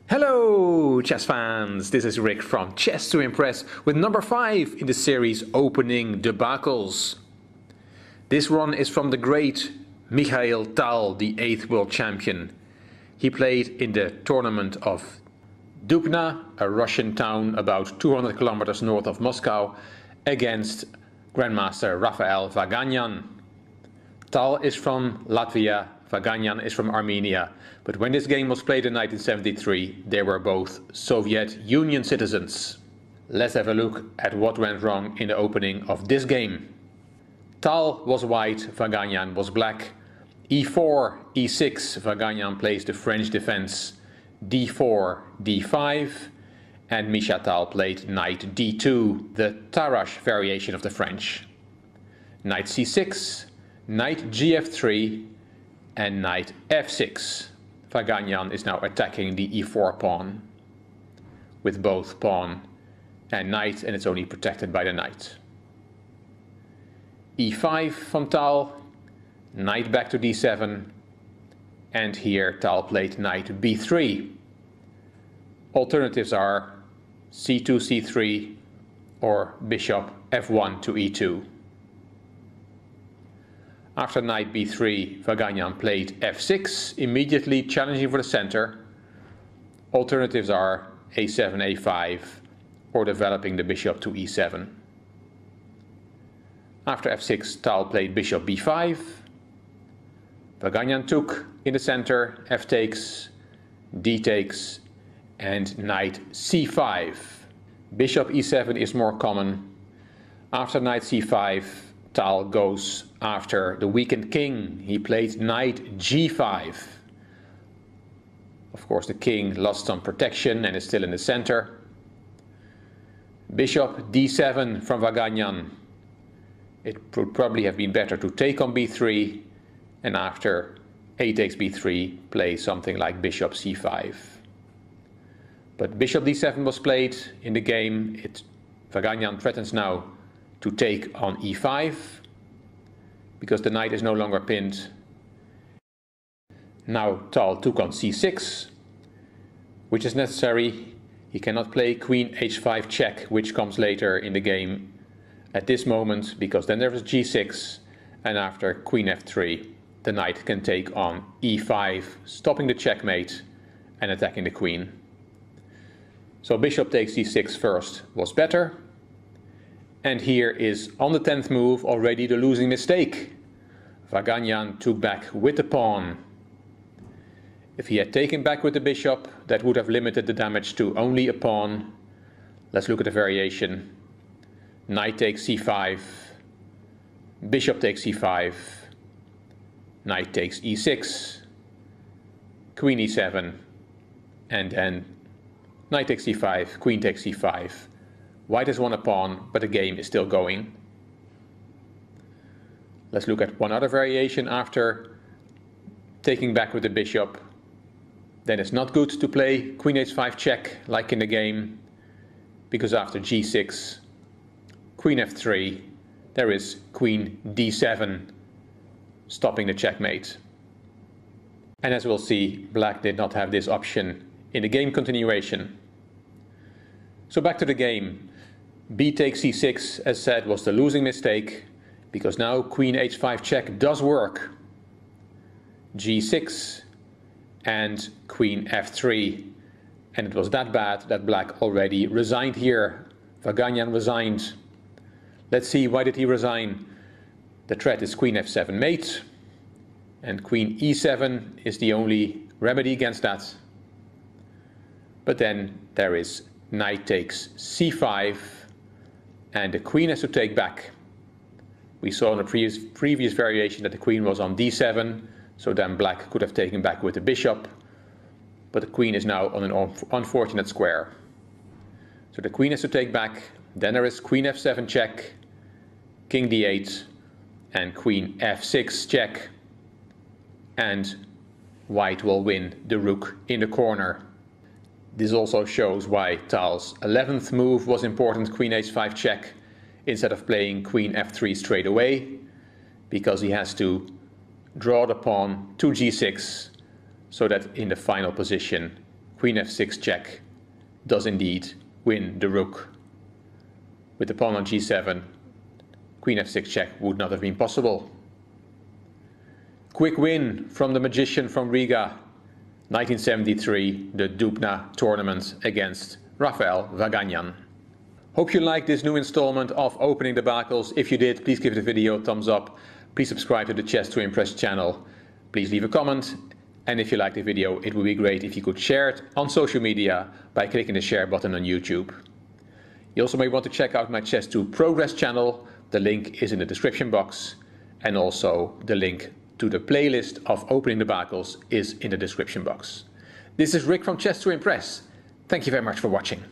Hello chess fans, this is Rick from Chess to Impress with number 5 in the series Opening Debacles. This one is from the great Mikhail Tal, the 8th world champion. He played in the tournament of Dubna, a Russian town about 200 kilometers north of Moscow, against Grandmaster Rafael Vaganian. Tal is from Latvia, Vaganian is from Armenia, but when this game was played in 1973, they were both Soviet Union citizens. Let's have a look at what went wrong in the opening of this game. Tal was white, Vaganian was black. e4, e6, Vaganian plays the French defense. d4, d5, and Mikhail Tal played knight d2, the Tarrasch variation of the French. Knight c6, knight gf3, and knight f6. Vaganian is now attacking the e4 pawn with both pawn and knight, and it's only protected by the knight. e5 from Tal, knight back to d7, and here Tal played knight b3. Alternatives are c2, c3, or bishop f1 to e2. After knight b3, Vaganian played f6, immediately challenging for the center. Alternatives are a7, a5, or developing the bishop to e7. After f6, Tal played bishop b5. Vaganian took in the center, f takes, d takes, and knight c5. Bishop e7 is more common. After knight c5, Tal goes after the weakened king. He played knight g5. Of course, the king lost some protection and is still in the center. Bishop d7 from Vaganian. It would probably have been better to take on b3, and after a takes b3, play something like bishop c5. But bishop d7 was played in the game. Vaganian threatens now to take on e5, because the knight is no longer pinned. Now Tal took on c6, which is necessary. He cannot play queen h5 check, which comes later in the game at this moment, because then there is g6, and after queen f3, the knight can take on e5, stopping the checkmate and attacking the queen. So bishop takes c6 first was better. And here is, on the 10th move, already the losing mistake. Vaganian took back with the pawn. If he had taken back with the bishop, that would have limited the damage to only a pawn. Let's look at the variation. Knight takes c5, bishop takes c5, knight takes e6, queen e7, and then knight takes c5, queen takes c5. White has won a pawn, but the game is still going. Let's look at one other variation after taking back with the bishop. Then it's not good to play queen h5 check like in the game, because after g6, queen f3, there is queen d7, stopping the checkmate. And as we'll see, black did not have this option in the game continuation. So back to the game. B takes c6, as said, was the losing mistake, because now queen h5 check does work. g6 and queen f3, and it was that bad that black already resigned here. Vaganian resigned. Let's see, why did he resign? The threat is queen f7 mate, and queen e7 is the only remedy against that. But then there is knight takes c5, and the queen has to take back. We saw in the previous variation that the queen was on d7, so then black could have taken back with the bishop, but the queen is now on an unfortunate square. So the queen has to take back, then there is queen f7 check, king d8, and queen f6 check, and white will win the rook in the corner. This also shows why Tal's 11th move was important, queen h5 check, instead of playing queen f3 straight away, because he has to draw the pawn to g6 so that in the final position Queen f6 check does indeed win the rook. With the pawn on g7, Queen f6 check would not have been possible. Quick win from the magician from Riga, 1973, the Dubna tournament against Rafael Vaganian. Hope you liked this new installment of Opening Debacles. If you did, please give the video a thumbs up. Please subscribe to the Chess to Impress channel. Please leave a comment. And if you liked the video, it would be great if you could share it on social media by clicking the share button on YouTube. You also may want to check out my Chess to Progress channel. The link is in the description box. And also the link to the playlist of Opening Debacles is in the description box. This is Rick from Chess to Impress. Thank you very much for watching.